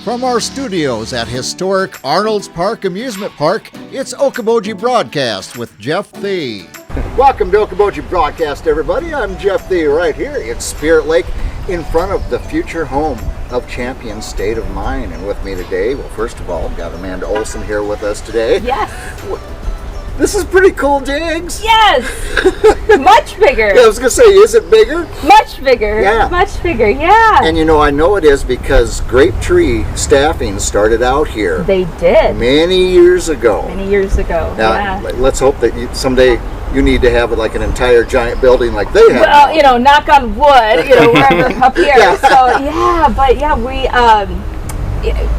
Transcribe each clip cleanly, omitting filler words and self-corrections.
From our studios at historic Arnold's Park Amusement Park, it's Okoboji Broadcast with Jeff Thee. Welcome to Okoboji Broadcast, everybody. I'm Jeff Thee right here at Spirit Lake in front of the future home of Champion State of Mind. And with me today, well, first of all, I've got Amanda Olson here with us today. Yes. This is pretty cool digs. Yes. Much bigger. Yeah, I was going to say, is it bigger? Much bigger. Yeah. Much bigger, yeah. And you know, I know it is because Grape Tree Staffing started out here. They did. Many years ago. Many years ago, Now, yeah. let's hope that someday you need to have like an entire giant building like they have. Well, you know, knock on wood, you know, wherever up here. Yeah. So, yeah, but yeah, we,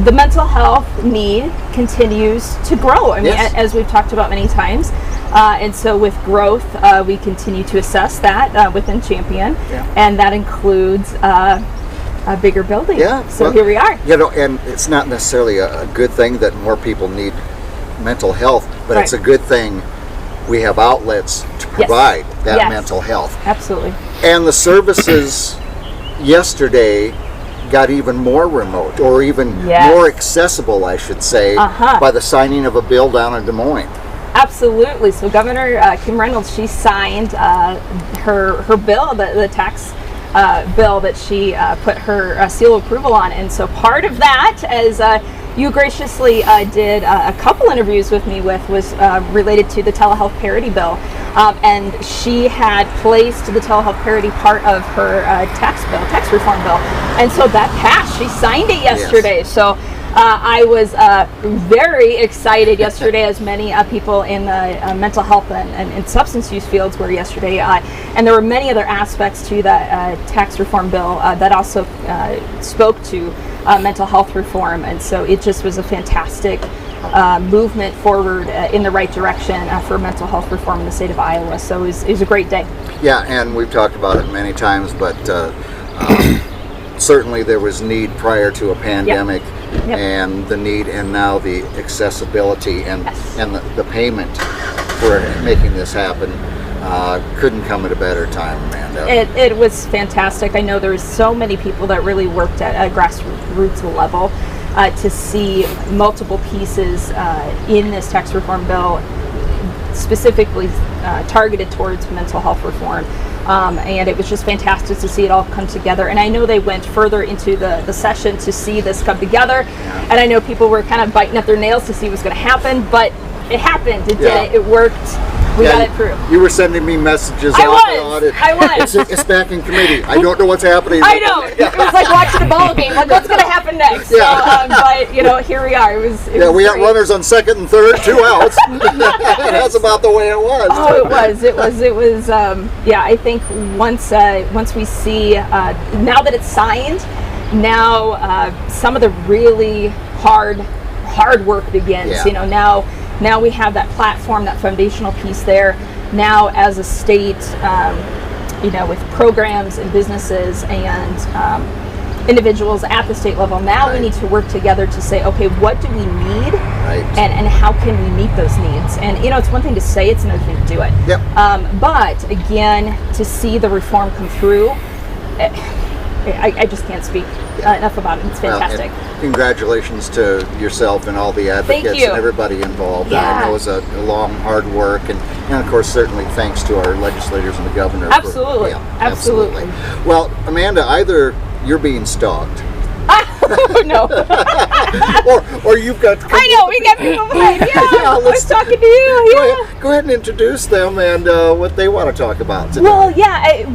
the mental health need continues to grow. I mean, Yes. as we've talked about many times. And so with growth, we continue to assess that within Champion. Yeah. And that includes a bigger building. Yeah. So well, here we are. You know, and it's not necessarily a good thing that more people need mental health, but Right. it's a good thing we have outlets to provide that Yes. mental health. Absolutely. And the services yesterday got even more remote, or even Yes. more accessible, I should say, Uh-huh. by the signing of a bill down in Des Moines. Absolutely. So Governor Kim Reynolds, she signed her bill, the tax bill that she put her seal of approval on. And so part of that, as you graciously did a couple interviews with me with, was related to the telehealth parity bill. And she had placed the telehealth parity part of her tax reform bill. And so that passed. She signed it yesterday. Yes. So I was very excited yesterday, as many people in the mental health and substance use fields were yesterday. And there were many other aspects to that tax reform bill that also spoke to mental health reform. And so it just was a fantastic movement forward in the right direction for mental health reform in the state of Iowa. So it was a great day. Yeah, and we've talked about it many times, but certainly there was need prior to a pandemic. Yep. And the need, and now the accessibility and Yes. and the payment for making this happen couldn't come at a better time, Amanda. It was fantastic. I know there was so many people that really worked at a grassroots level to see multiple pieces in this tax reform bill specifically targeted towards mental health reform. And it was just fantastic to see it all come together. And I know they went further into the session to see this come together. Yeah. And I know people were kind of biting at their nails to see what was going to happen, but it happened. It Yeah. did. It worked. We got it through. You were sending me messages I off was. and on it. I was. It's back in committee. I don't know what's happening. I know. It was like watching a ball game. Like, what's going to happen next? Yeah. So, but, you know, here we are. It was Yeah, we got great. runners on second and third, 2 outs. That's about the way it was. Oh, it was. Yeah, I think once we see now that it's signed, now some of the really hard work begins. Yeah. You know, now we have that platform, that foundational piece there. Now, as a state, you know, with programs and businesses and individuals at the state level, now Right. we need to work together to say, okay, what do we need? Right. And how can we meet those needs? And, you know, it's one thing to say, it's another thing to do it. Yep. But again, to see the reform come through, I just can't speak enough about it. It's fantastic. Well, and congratulations to yourself and all the advocates you. and everybody involved. Yeah. I know it was a long, hard work, and of course, certainly thanks to our legislators and the governor. Absolutely. Absolutely. Well, Amanda, either you're being stalked, Oh, no. or you've got. I know, we got people behind. Yeah, I was let's talking to you. Yeah. Go ahead and introduce them and what they want to talk about today. Well, yeah,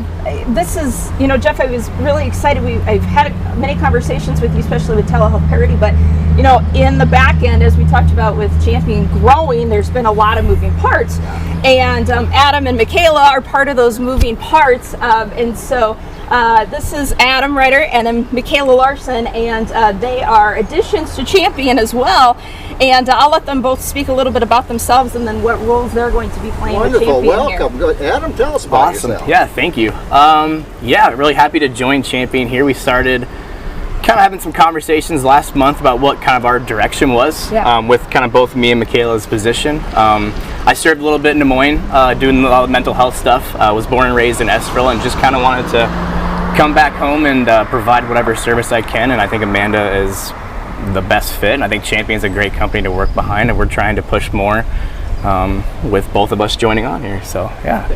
this is, you know, Jeff, I was really excited. I've had many conversations with you, especially with telehealth parity, but, you know, in the back end, as we talked about with Champion growing, there's been a lot of moving parts. And Adam and Michaela are part of those moving parts. And so this is Adam Ryder and then Michaela Larson, and they are additions to Champion as well. And I'll let them both speak a little bit about themselves and then what roles they're going to be playing with Wonderful. Champion Welcome. here. Good. Adam, tell us about Awesome. yourself. Yeah, thank you. Yeah, really happy to join Champion here. We started kind of having some conversations last month about what kind of our direction was with kind of both me and Michaela's position. I served a little bit in Des Moines doing a lot of mental health stuff. I was born and raised in Estherville and just kind of wanted to come back home and provide whatever service I can. And I think Amanda is the best fit. And I think Champion's a great company to work behind, and we're trying to push more with both of us joining on here. So yeah.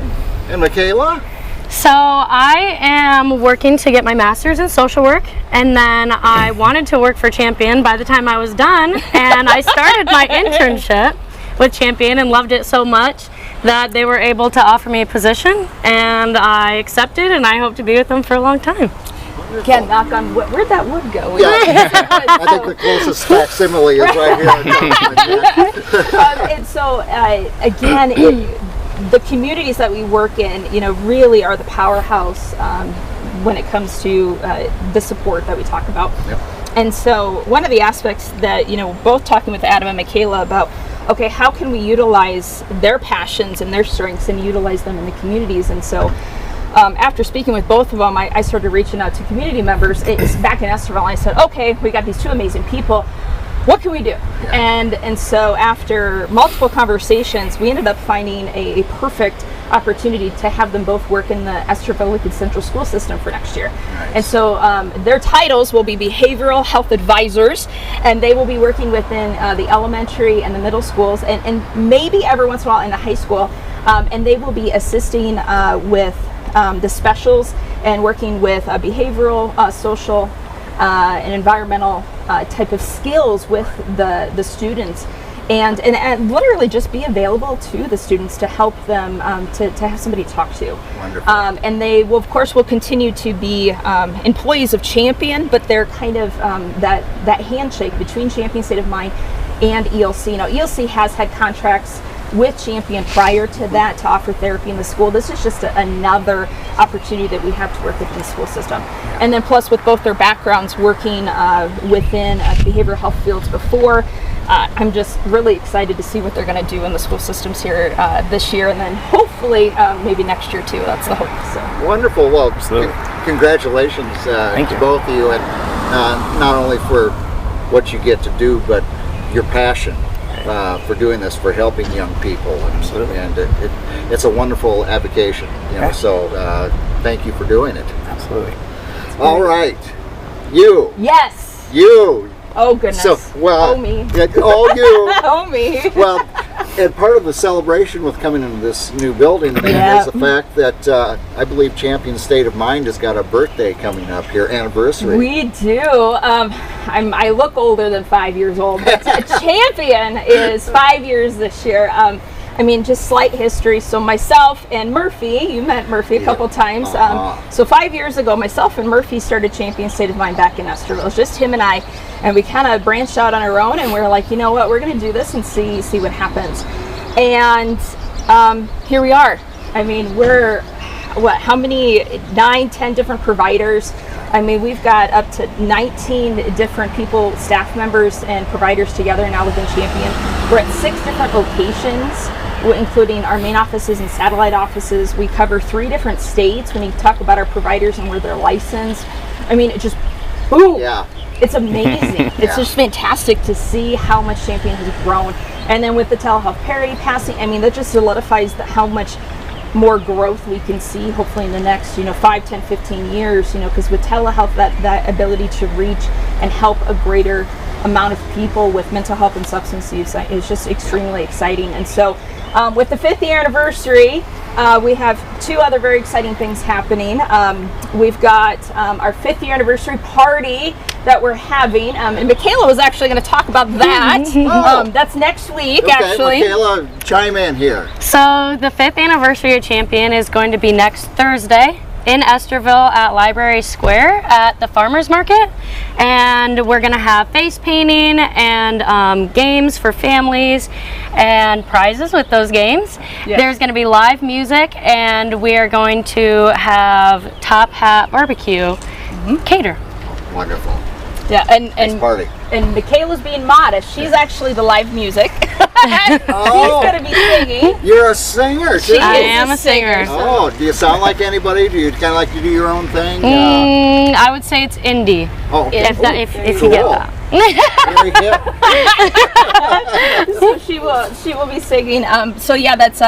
And Michaela? So I am working to get my master's in social work, and then I wanted to work for Champion by the time I was done, and I started my internship with Champion and loved it so much that they were able to offer me a position, and I accepted, and I hope to be with them for a long time. Again, knock on wood. Where'd that wood go? Yeah, I think the closest facsimile is right here. And so, again, the communities that we work in, really are the powerhouse when it comes to the support that we talk about. Yep. And so, one of the aspects that, both talking with Adam and Michaela about, okay, how can we utilize their passions and their strengths and utilize them in the communities? And so, after speaking with both of them, I started reaching out to community members. It's back in Estherville, and I said, okay, we got these two amazing people. What can we do? Yeah. And so after multiple conversations, we ended up finding a perfect opportunity to have them both work in the Estherville Lincoln Central School System for next year. Nice. And so their titles will be behavioral health advisors, and they will be working within the elementary and the middle schools, and maybe every once in a while in the high school, and they will be assisting with the specials and working with behavioral, social, and environmental type of skills with the students, and literally just be available to the students to help them to have somebody to talk to. Wonderful. And they will, of course, will continue to be employees of Champion, but they're kind of that handshake between Champion State of Mind and ELC. ELC has had contracts with Champion prior to that to offer therapy in the school. This is just another opportunity that we have to work within the school system. And then plus with both their backgrounds working within behavioral health fields before, I'm just really excited to see what they're going to do in the school systems here this year, and then hopefully maybe next year too. That's the hope. So. Wonderful. Well, Absolutely. Congratulations to both of you, and not only for what you get to do, but your passion for doing this, for helping young people. Absolutely. And it's a wonderful avocation, so thank you for doing it. Absolutely. All right. You. Yes. You. Oh goodness. So, well, oh me. Yeah, oh you. Oh me. Well, and part of the celebration with coming into this new building is the fact that I believe Champion State of Mind has got a birthday coming up here, anniversary. We do. I look older than 5 years old, but Champion is 5 years this year. Just slight history. So myself and Murphy, you met Murphy a couple times. So 5 years ago, myself and Murphy started Champion State of Mind back in Estherville. It was just him and I, and we kind of branched out on our own, and we were like, you know what, we're going to do this and see what happens. And here we are. We're how many 9-10 different providers. We've got up to 19 different people, staff members and providers together now within Champion. We're at 6 different locations, including our main offices and satellite offices. We cover 3 different states when you talk about our providers and where they're licensed. It just, boom. Yeah. It's amazing. It's just fantastic to see how much Champion has grown. And then with the telehealth parity passing, that just solidifies how much more growth we can see hopefully in the next 5, 10, 15 years, because with telehealth, that ability to reach and help a greater amount of people with mental health and substance use is just extremely exciting. And so with the 5th year anniversary, we have 2 other very exciting things happening. We've got our 5th year anniversary party that we're having, and Michaela was actually going to talk about that. That's next week, actually. Michaela, chime in here. So the 5th anniversary of Champion is going to be next Thursday in Estherville at Library Square at the Farmers Market, and we're going to have face painting and games for families and prizes with those games. Yes. There's going to be live music, and we are going to have Top Hat Barbecue cater. Wonderful. Yeah, and nice party. And Michaela's being modest. She's actually the live music. She's going to be singing. You're a singer, too. I am a singer. Oh, do you sound like anybody? Do you kind of like to do your own thing? I would say it's indie. Oh, if you get that. So she will be singing. So yeah, that's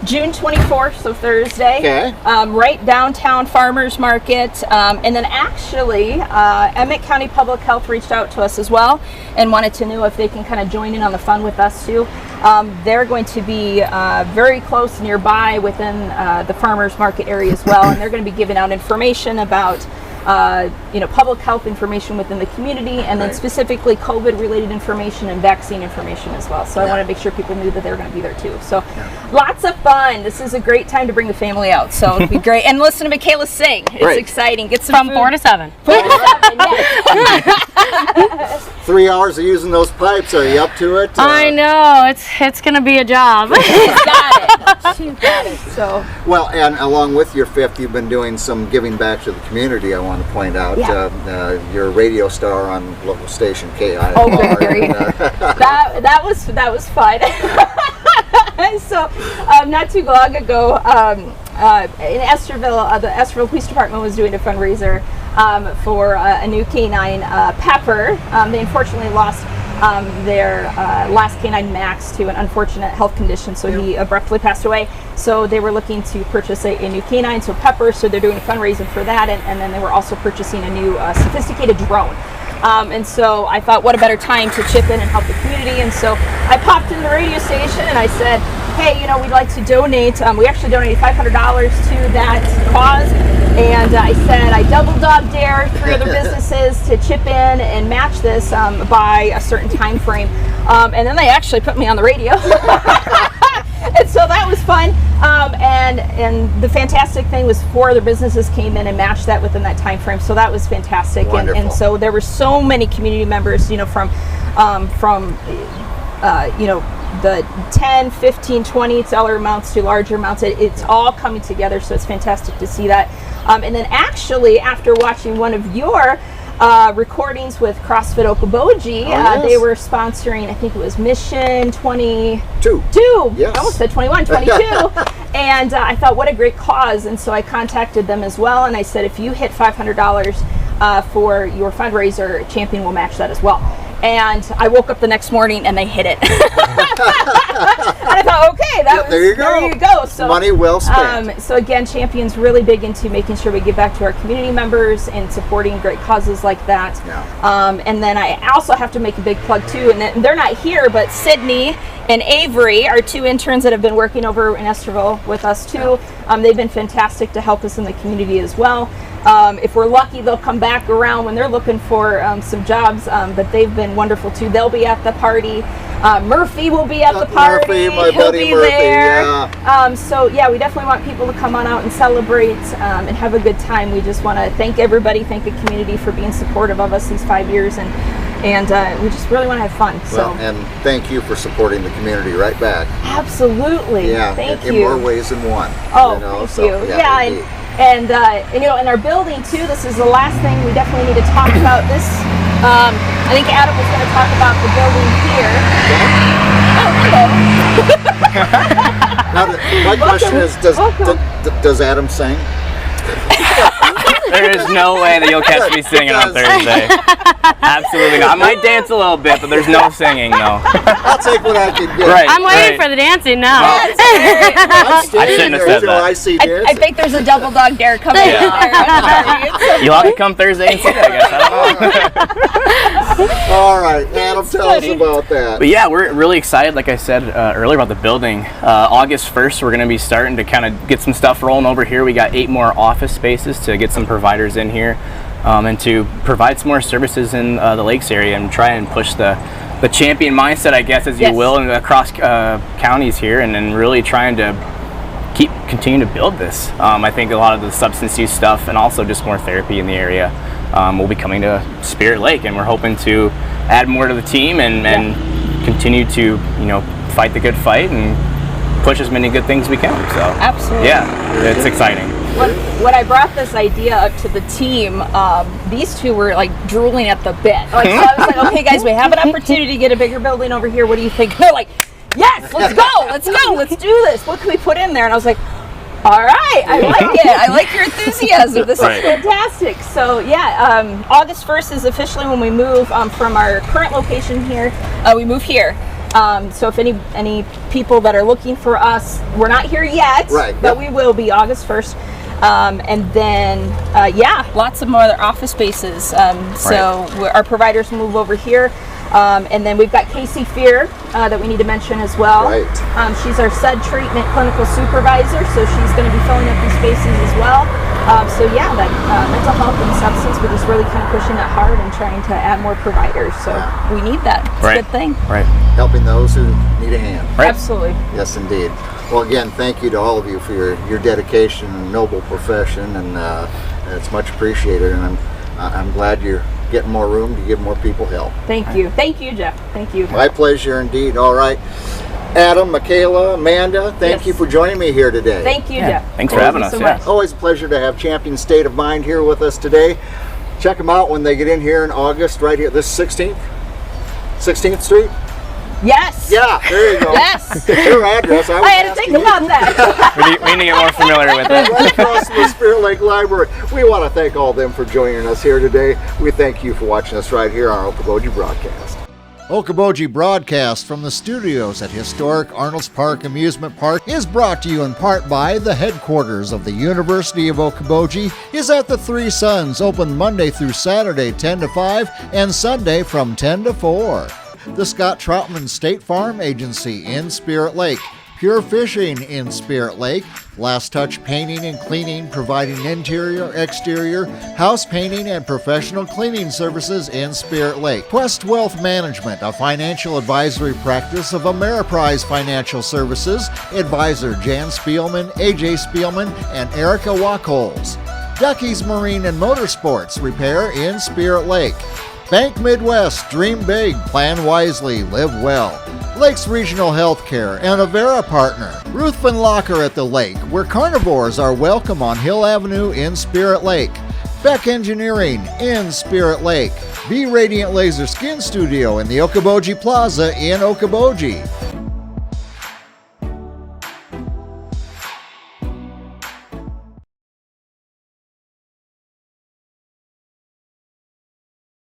June 24th, so Thursday. Okay. Right downtown Farmers Market. And then actually, Emmett County Public Health reached out to us as well and wanted to know if they can kind of join in on the fun with us too. They're going to be very close nearby within the Farmers Market area as well, and they're going to be giving out information about public health information within the community, and then specifically COVID-related information and vaccine information as well. So I want to make sure people knew that they were going to be there too. So lots of fun. This is a great time to bring the family out. So it'll be great. And listen to Michaela sing. It's exciting. Get some From food. 4 to 7. 4 to 7, yes. 3 hours of using those pipes. Are you up to it? I know, it's going to be a job. She's got it. She's got it. So. Well, and along with your fifth, you've been doing some giving back to the community, I want to point out. You're a radio star on local station KI. Oh, good. That was fun. So not too long ago, in Estherville, the Estherville Police Department was doing a fundraiser for a new canine, Pepper. They unfortunately lost their last canine, Max, to an unfortunate health condition, so he abruptly passed away. So they were looking to purchase a new canine, so Pepper, so they're doing a fundraiser for that, and then they were also purchasing a new sophisticated drone. And so I thought, what a better time to chip in and help the community. And so I popped in the radio station and I said, hey, we'd like to donate. We actually donated $500 to that cause. And I said, I double dog dare 3 other businesses to chip in and match this by a certain time frame. And then they actually put me on the radio. And so that was fun. And the fantastic thing was 4 other businesses came in and matched that within that time frame. So that was fantastic. And so there were so many community members, from the 10, 15, $20 amounts to larger amounts. It's all coming together, so it's fantastic to see that. And then actually, after watching one of your recordings with CrossFit Okoboji, they were sponsoring, I think it was Mission 22. Yes. I almost said 21, 22. And I thought, what a great cause. And so I contacted them as well, and I said, if you hit $500 for your fundraiser, Champion will match that as well. And I woke up the next morning and they hit it. And I thought, okay, there you go. So money well spent. So again, Champion's really big into making sure we give back to our community members and supporting great causes like that. And then I also have to make a big plug too, and they're not here, but Sydney and Avery are 2 interns that have been working over in Estherville with us too. They've been fantastic to help us in the community as well. If we're lucky, they'll come back around when they're looking for some jobs, but they've been wonderful too. They'll be at the party. Murphy will be at the party. My He'll buddy be Murphy, there. So yeah, we definitely want people to come on out and celebrate and have a good time. We just want to thank everybody, thank the community for being supportive of us these 5 years, and we just really want to have fun. Well, and thank you for supporting the community right back. Absolutely. Yeah, thank in you. more ways than one. Oh, thank you. Yeah, and in our building too, this is the last thing we definitely need to talk about. This, I think Adam was going to talk about the building here. Now, my question is, does Adam sing? There is no way that you'll catch me singing on Thursday. Absolutely not. I might dance a little bit, but there's no singing, no. I'll take what I can get. Right, I'm waiting for the dancing now. I'm shouldn't have said that. I see dancing. I think there's a double dog dare coming in there. You'll have to come Thursday and see it, I guess. I don't know. All right, Adam, tell us about that. But yeah, we're really excited, like I said earlier, about the building. August 1st, we're going to be starting to kind of get some stuff rolling over here. We got 8 more office spaces to get some providers in here, and to provide some more services in the Lakes area and try and push the champion mindset, I guess, as you will, and across counties here, and then really trying to continue to build this. I think a lot of the substance use stuff and also just more therapy in the area will be coming to Spirit Lake, and we're hoping to add more to the team and continue to fight the good fight and push as many good things as we can. So absolutely, yeah, it's exciting. When I brought this idea up to the team, these 2 were like drooling at the bit. So I was like, okay guys, we have an opportunity to get a bigger building over here. What do you think? They're like, yes, let's go, let's do this. What can we put in there? And I was like, all right, I like it. I like your enthusiasm. This is fantastic. So yeah, August 1st is officially when we move from our current location here. We move here. So if any people that are looking for us, we're not here yet, right, but we will be August 1st. And then, lots of more other office spaces. So our providers move over here. And then we've got Casey Fear that we need to mention as well. Right. She's our SUD treatment clinical supervisor, so she's going to be filling up these spaces as well. That mental health and substance, we're just really kind of pushing that hard and trying to add more providers. So we need that. It's a good thing. Right. Helping those who need a hand. Right. Absolutely. Yes, indeed. Well, again, thank you to all of you for your dedication and noble profession, and it's much appreciated. And I'm glad you're getting more room to give more people help. Thank you. Thank you, Jeff. Thank you. My pleasure indeed. All right. Adam, Michaela, Amanda, thank you for joining me here today. Thank you, Jeff. Thanks for having us. So much. Always a pleasure to have Champion State of Mind here with us today. Check them out when they get in here in August, right here, this 16th Street. Yes. Yeah, there you go. Yes. Their address. I had to think about that. we need to get more familiar with it. Right across from the Spirit Lake Library. We want to thank all of them for joining us here today. We thank you for watching us right here on our Okoboji broadcast. Okoboji broadcast from the studios at historic Arnold's Park Amusement Park is brought to you in part by the headquarters of the University of Okoboji is at the Three Sons, open Monday through Saturday 10 to 5 and Sunday from 10 to 4. The Scott Troutman State Farm Agency in Spirit Lake, Pure Fishing in Spirit Lake, Last Touch Painting and Cleaning providing interior, exterior, house painting and professional cleaning services in Spirit Lake. Quest Wealth Management, a financial advisory practice of Ameriprise Financial Services, advisor Jan Spielman, AJ Spielman, and Erica Wachholz. Ducky's Marine and Motorsports Repair in Spirit Lake. Bank Midwest, dream big, plan wisely, live well. Lakes Regional Healthcare and Avera Partner. Ruthven Locker at the Lake, where carnivores are welcome on Hill Avenue in Spirit Lake. Beck Engineering in Spirit Lake. Be Radiant Laser Skin Studio in the Okoboji Plaza in Okoboji.